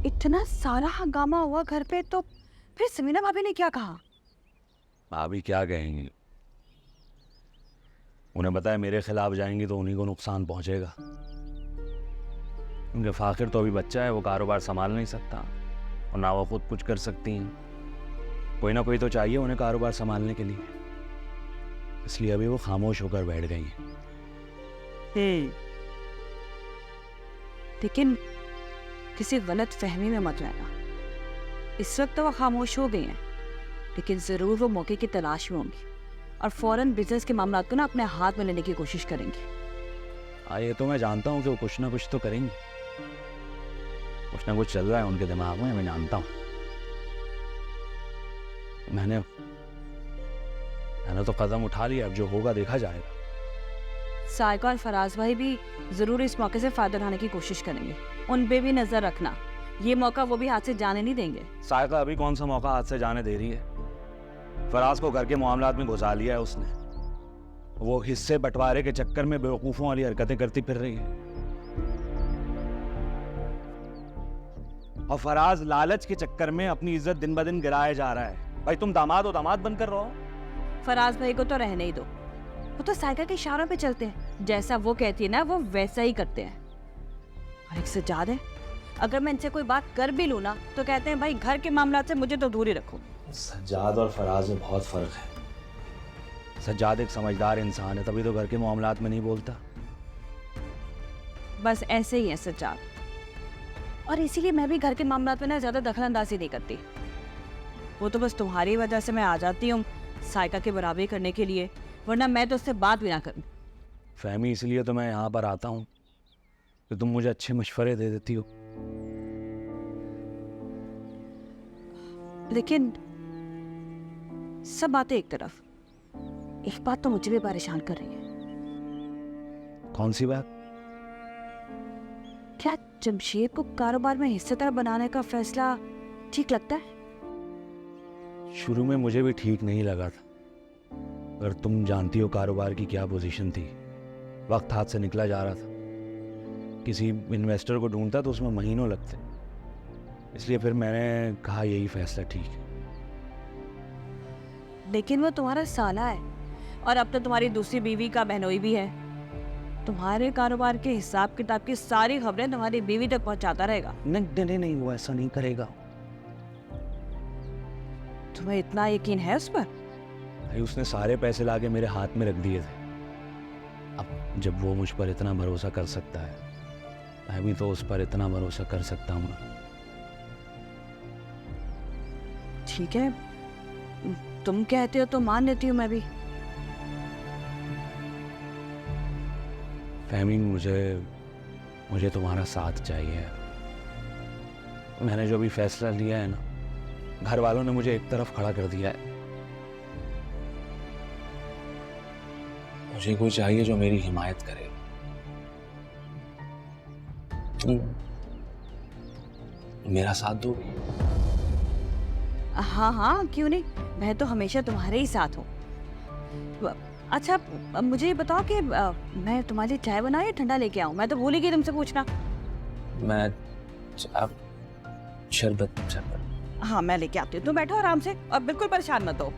इतना सारा हंगामा हुआ घर पे, तो फिर समीना भाभी ने क्या कहा? भाभी क्या कहेंगी? उन्हें पता है मेरे खिलाफ जाएंगी तो उन्हीं को नुकसान पहुंचेगा। उनके फाखिर तो अभी बच्चा है, वो कारोबार संभाल नहीं सकता और ना वो खुद कुछ कर सकती हैं। कोई ना कोई तो चाहिए उन्हें कारोबार संभालने के लिए, इसलिए अभी वो खामोश होकर बैठ गई हैं। लेकिन किसी गलत फहमी में मत रहना। इस वक्त तो वो खामोश हो गई हैं, लेकिन जरूर वो मौके की तलाश में होंगी और फौरन बिजनेस के मामला को ना अपने हाथ में लेने की कोशिश करेंगी। ये तो मैं जानता हूँ कि वो कुछ ना कुछ तो करेंगी। कुछ ना कुछ चल रहा है उनके दिमाग में, मैं जानता हूँ। मैंने तो कदम उठा लिया, अब जो होगा देखा जाएगा। साइका और फराज भाई भी जरूर इस मौके से फायदा उठाने की कोशिश करेंगे। उन पे भी नजर रखना, ये मौका वो भी हाथ से जाने नहीं देंगे। साइका अभी कौन सा मौका हाथ से जाने दे रही है? फराज को घर के मामलात में घुसा लिया है उसने। वो हिस्से बंटवारे के चक्कर में बेवकूफों वाली हरकतें करती फिर रही है। और फराज लालच के चक्कर में अपनी इज्जत दिन ब दिन गिराया जा रहा है। भाई तुम दामाद हो, दामाद बनकर रहो। फराज भाई को तो रहने ही दो, वो तो साइका के इशारों पे चलते हैं। जैसा वो कहती है ना वो वैसा ही करते हैं। और एक सज्जाद है, अगर मैं इनसे कोई बात कर भी लूँ ना तो कहते हैं भाई घर के मामला से मुझे तो दूर ही रखो। सज्जाद और फराज में बहुत फर्क है। सज्जाद एक समझदार इंसान है, तभी तो घर के मामलात में नहीं बोलता। बस ऐसे ही है सज्जाद, और इसीलिए मैं भी घर के मामलात में ना ज्यादा दखलंदाजी नहीं करती। वो तो बस तुम्हारी वजह से मैं आ जाती हूँ साइका के बराबरी करने के लिए, वरना मैं तो उससे बात भी ना करूँ। फहमी, इसलिए तो मैं यहाँ पर आता हूँ कि तुम मुझे अच्छे मशवरे दे देती हो। लेकिन सब बातें एक तरफ, एक बात तो मुझे भी परेशान कर रही है। कौन सी बात? क्या जमशेद को कारोबार में हिस्सेदार बनाने का फैसला ठीक लगता है? शुरू में मुझे भी ठीक नहीं लगा था, पर तुम जानती हो कारोबार की क्या पोजीशन थी। वक्त हाथ से निकला जा रहा था। किसी इन्वेस्टर को ढूंढता तो उसमें महीनों लगते, इसलिए फिर मैंने कहा यही फैसला ठीक है। लेकिन वो तुम्हारा साला है और अब तो तुम्हारी दूसरी बीवी का बहनोई भी है। तुम्हारे कारोबार के हिसाब किताब की सारी खबरें तुम्हारी बीवी तक पहुंचाता रहेगा। नहीं, वो ऐसा नहीं करेगा। तुम्हें इतना यकीन है उस पर? भाई उसने सारे पैसे लाके मेरे हाथ में रख दिए थे। अब जब वो मुझ पर इतना भरोसा कर सकता है, मैं भी तो उस पर इतना भरोसा कर सकता हूँ। ठीक है, तुम कहते हो तो मान लेती हूँ मैं भी। फहमी, मुझे तुम्हारा साथ चाहिए। मैंने जो भी फैसला लिया है ना, घर वालों ने मुझे एक तरफ खड़ा कर दिया है। मुझे कोई चाहिए जो मेरी हिमायत करे। तुम मेरा साथ दोगी? हाँ हाँ, क्यों नहीं, मैं तो हमेशा तुम्हारे ही साथ हूँ। अच्छा, मुझे ये बताओ कि मैं तुम्हारे लिए चाय बनाऊं या ठंडा लेके आऊं? मैं तो भूल ही गई तुमसे पूछना। मैं शरबत। हाँ, मैं लेके आती हूँ, तुम बैठो आराम से और बिल्कुल परेशान मत हो।